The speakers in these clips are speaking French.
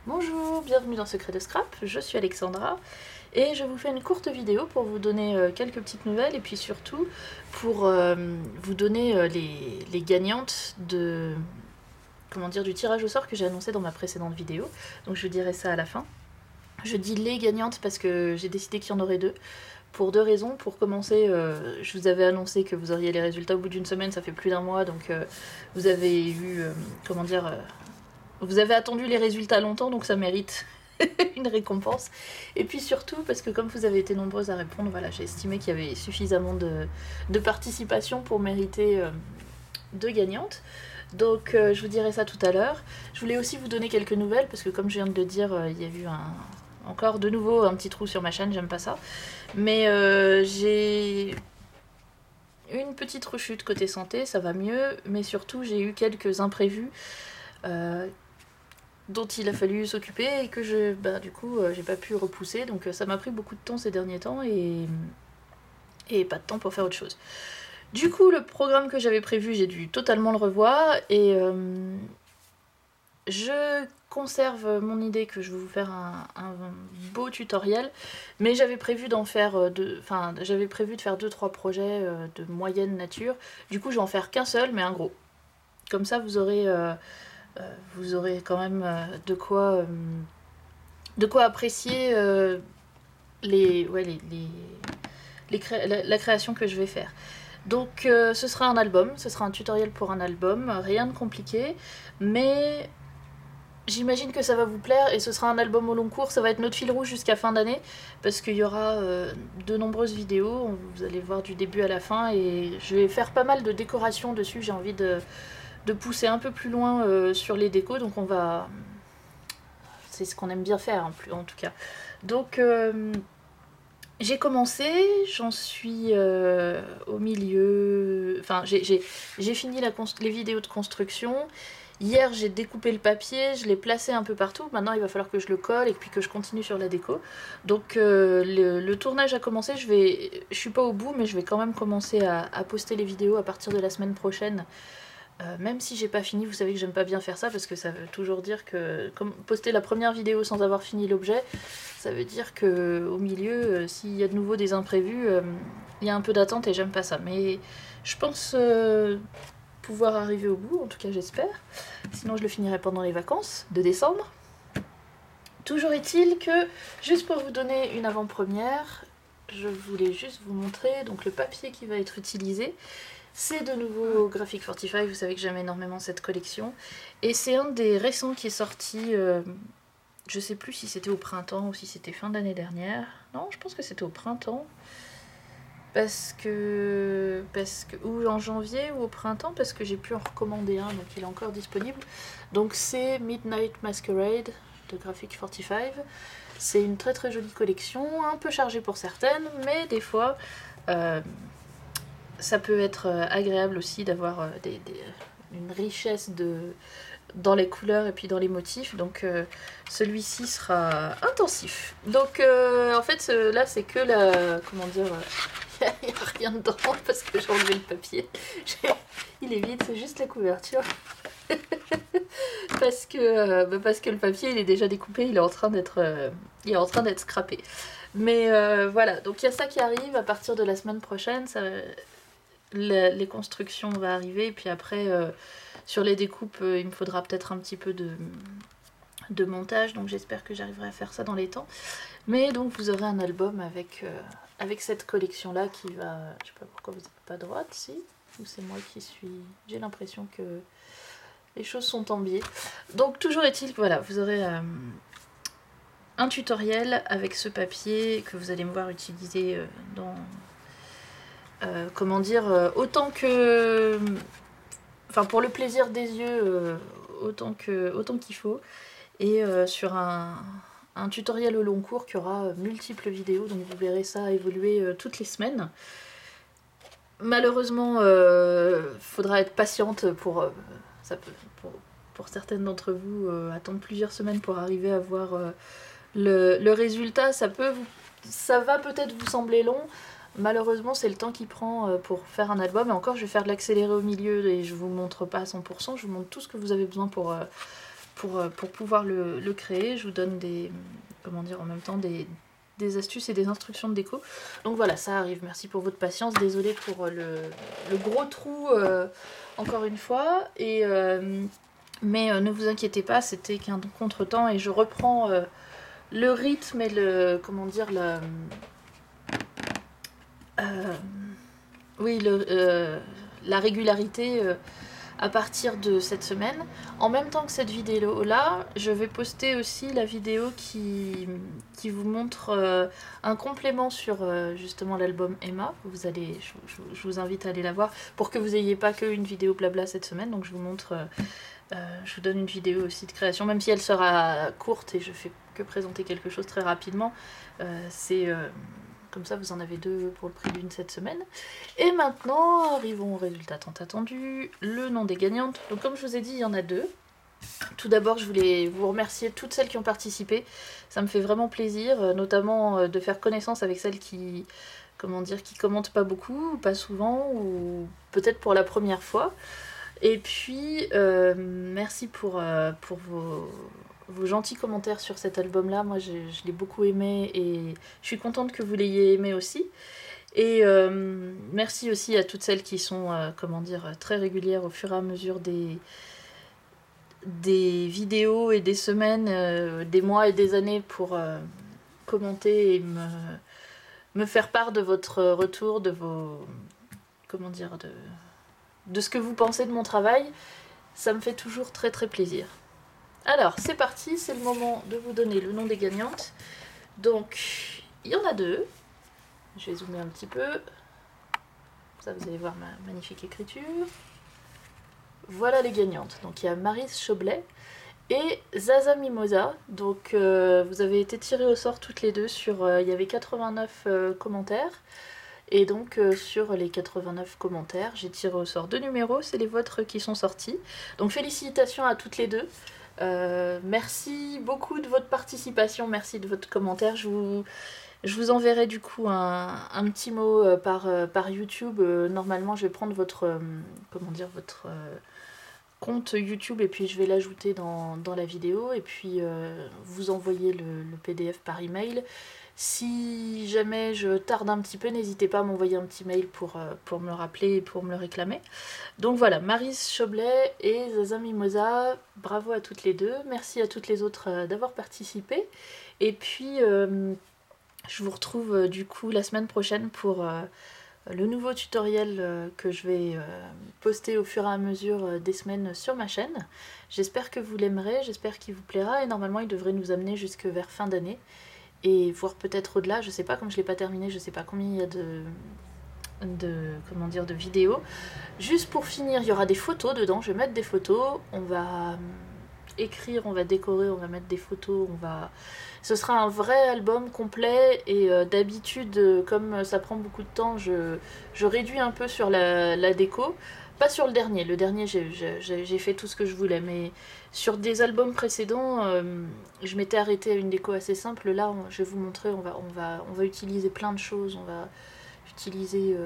Bonjour, bienvenue dans Secret de Scrap, je suis Alexandra et je vous fais une courte vidéo pour vous donner quelques petites nouvelles et puis surtout pour vous donner les gagnantes de, du tirage au sort que j'ai annoncé dans ma précédente vidéo. Donc je vous dirai ça à la fin. Je dis les gagnantes parce que j'ai décidé qu'il y en aurait deux. Pour deux raisons. Pour commencer, je vous avais annoncé que vous auriez les résultats au bout d'une semaine, ça fait plus d'un mois, donc vous avez eu, vous avez attendu les résultats longtemps, donc ça mérite une récompense. Et puis surtout, parce que comme vous avez été nombreuses à répondre, voilà, j'ai estimé qu'il y avait suffisamment de participation pour mériter deux gagnantes. Donc je vous dirai ça tout à l'heure. Je voulais aussi vous donner quelques nouvelles, parce que comme je viens de le dire, il y a eu encore de nouveau un petit trou sur ma chaîne, j'aime pas ça. Mais j'ai une petite rechute côté santé, ça va mieux, mais surtout j'ai eu quelques imprévus dont il a fallu s'occuper et que j'ai pas pu repousser, donc ça m'a pris beaucoup de temps ces derniers temps et pas de temps pour faire autre chose. Du coup, le programme que j'avais prévu, j'ai dû totalement le revoir et je conserve mon idée que je vais vous faire un beau tutoriel, mais j'avais prévu de faire 2-3 projets de moyenne nature. Du coup, je vais en faire qu'un seul, mais un gros. Comme ça, vous aurez quand même de quoi apprécier la création que je vais faire. Donc ce sera un album, ce sera un tutoriel pour un album, rien de compliqué, mais j'imagine que ça va vous plaire et ce sera un album au long cours, ça va être notre fil rouge jusqu'à fin d'année, parce qu'il y aura de nombreuses vidéos, vous allez voir du début à la fin, et je vais faire pas mal de décorations dessus, j'ai envie de pousser un peu plus loin sur les décos, donc on va... C'est ce qu'on aime bien faire en tout cas. Donc j'ai commencé, j'en suis au milieu... Enfin, j'ai fini les vidéos de construction. Hier, j'ai découpé le papier, je l'ai placé un peu partout. Maintenant, il va falloir que je le colle et puis que je continue sur la déco. Donc, le tournage a commencé. Je suis pas au bout, mais je vais quand même commencer à poster les vidéos à partir de la semaine prochaine. Même si j'ai pas fini, vous savez que j'aime pas bien faire ça parce que ça veut toujours dire que comme poster la première vidéo sans avoir fini l'objet, ça veut dire que au milieu, s'il y a de nouveau des imprévus, il y a un peu d'attente et j'aime pas ça. Mais je pense pouvoir arriver au bout, en tout cas j'espère. Sinon je le finirai pendant les vacances de décembre. Toujours est-il que, juste pour vous donner une avant-première, je voulais juste vous montrer donc le papier qui va être utilisé. C'est de nouveau Graphic 45, vous savez que j'aime énormément cette collection. Et c'est un des récents qui est sorti, je sais plus si c'était au printemps ou si c'était fin d'année dernière. Non, je pense que c'était au printemps. Ou en janvier ou au printemps, parce que j'ai pu en recommander un, donc il est encore disponible. Donc c'est Midnight Masquerade de Graphic 45. C'est une très très jolie collection, un peu chargée pour certaines, mais des fois... ça peut être agréable aussi d'avoir une richesse dans les couleurs et puis dans les motifs. Donc celui-ci sera intensif. Donc en fait là c'est que la... Comment dire... Il n'y a rien dedans parce que j'ai enlevé le papier. Il est vide, c'est juste la couverture. parce que le papier il est déjà découpé, il est en train d'être scrappé. Mais voilà, donc il y a ça qui arrive à partir de la semaine prochaine. Les constructions vont arriver, et puis après sur les découpes il me faudra peut-être un petit peu de montage, donc j'espère que j'arriverai à faire ça dans les temps. Mais donc vous aurez un album avec cette collection là qui va... Je sais pas pourquoi vous n'êtes pas droite, si, ou c'est moi qui suis... J'ai l'impression que les choses sont en biais. Donc toujours est-il que voilà, vous aurez un tutoriel avec ce papier que vous allez me voir utiliser dans... autant que... Enfin, pour le plaisir des yeux, autant qu'il faut. Et sur un tutoriel au long cours qui aura multiples vidéos, donc vous verrez ça évoluer toutes les semaines. Malheureusement, faudra être patiente pour certaines d'entre vous, attendre plusieurs semaines pour arriver à voir le résultat. Ça va peut-être vous sembler long. Malheureusement, c'est le temps qu'il prend pour faire un album. Et encore, je vais faire de l'accéléré au milieu et je vous montre pas à 100%. Je vous montre tout ce que vous avez besoin pour pour pouvoir le créer. Je vous donne des, comment dire, en même temps des astuces et des instructions de déco. Donc voilà, ça arrive. Merci pour votre patience. Désolée pour le gros trou encore une fois. Mais ne vous inquiétez pas, c'était qu'un contretemps et je reprends le rythme et comment dire, oui, la régularité à partir de cette semaine. En même temps que cette vidéo-là, je vais poster aussi la vidéo qui vous montre un complément sur justement l'album Emma. Je vous invite à aller la voir pour que vous n'ayez pas qu'une vidéo blabla cette semaine. Donc je vous montre, je vous donne une vidéo aussi de création, même si elle sera courte et je fais que présenter quelque chose très rapidement. Comme ça, vous en avez 2 pour le prix d'une cette semaine. Et maintenant, arrivons au résultat tant attendu, le nom des gagnantes. Donc comme je vous ai dit, il y en a 2. Tout d'abord, je voulais vous remercier toutes celles qui ont participé. Ça me fait vraiment plaisir, notamment de faire connaissance avec celles qui, comment dire, qui commentent pas beaucoup, pas souvent, ou peut-être pour la première fois. Et puis, merci pour vos gentils commentaires sur cet album-là. Moi, je l'ai beaucoup aimé et je suis contente que vous l'ayez aimé aussi. Et merci aussi à toutes celles qui sont, comment dire, très régulières au fur et à mesure des vidéos et des semaines, des mois et des années pour commenter et me faire part de votre retour, de vos, comment dire, de ce que vous pensez de mon travail. Ça me fait toujours très très plaisir. Alors, c'est parti, c'est le moment de vous donner le nom des gagnantes. Donc, il y en a 2. Je vais zoomer un petit peu. Ça, vous allez voir ma magnifique écriture. Voilà les gagnantes. Donc, il y a Maryse Choblet et Zaza Mimosa. Donc, vous avez été tirées au sort toutes les deux sur... il y avait 89 commentaires. Et donc, sur les 89 commentaires, j'ai tiré au sort 2 numéros. C'est les vôtres qui sont sortis. Donc, félicitations à toutes les deux. Merci beaucoup de votre participation, merci de votre commentaire. Je vous enverrai du coup un petit mot par YouTube. Normalement, je vais prendre votre, comment dire, votre compte YouTube et puis je vais l'ajouter dans la vidéo et puis vous envoyer le PDF par email. Si jamais je tarde un petit peu, n'hésitez pas à m'envoyer un petit mail pour me le rappeler et pour me le réclamer. Donc voilà, Maryse Choblet et Zaza Mimosa, bravo à toutes les deux. Merci à toutes les autres d'avoir participé. Et puis, je vous retrouve du coup la semaine prochaine pour le nouveau tutoriel que je vais poster au fur et à mesure des semaines sur ma chaîne. J'espère que vous l'aimerez, j'espère qu'il vous plaira et normalement il devrait nous amener jusque vers fin d'année. Et voire peut-être au-delà, je sais pas, comme je l'ai pas terminé, je sais pas combien il y a comment dire, de vidéos. Juste pour finir, il y aura des photos dedans, je vais mettre des photos, on va écrire, on va décorer, on va mettre des photos, ce sera un vrai album complet et d'habitude, comme ça prend beaucoup de temps, je réduis un peu sur la déco. Pas sur le dernier j'ai fait tout ce que je voulais, mais sur des albums précédents, je m'étais arrêtée à une déco assez simple. Là, je vais vous montrer, on va utiliser plein de choses, on va utiliser...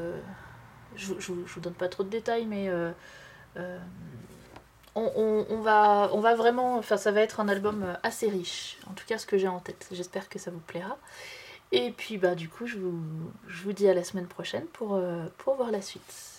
je vous donne pas trop de détails, mais... on va vraiment... Enfin, ça va être un album assez riche, en tout cas ce que j'ai en tête. J'espère que ça vous plaira. Et puis, bah, du coup, je vous dis à la semaine prochaine pour voir la suite.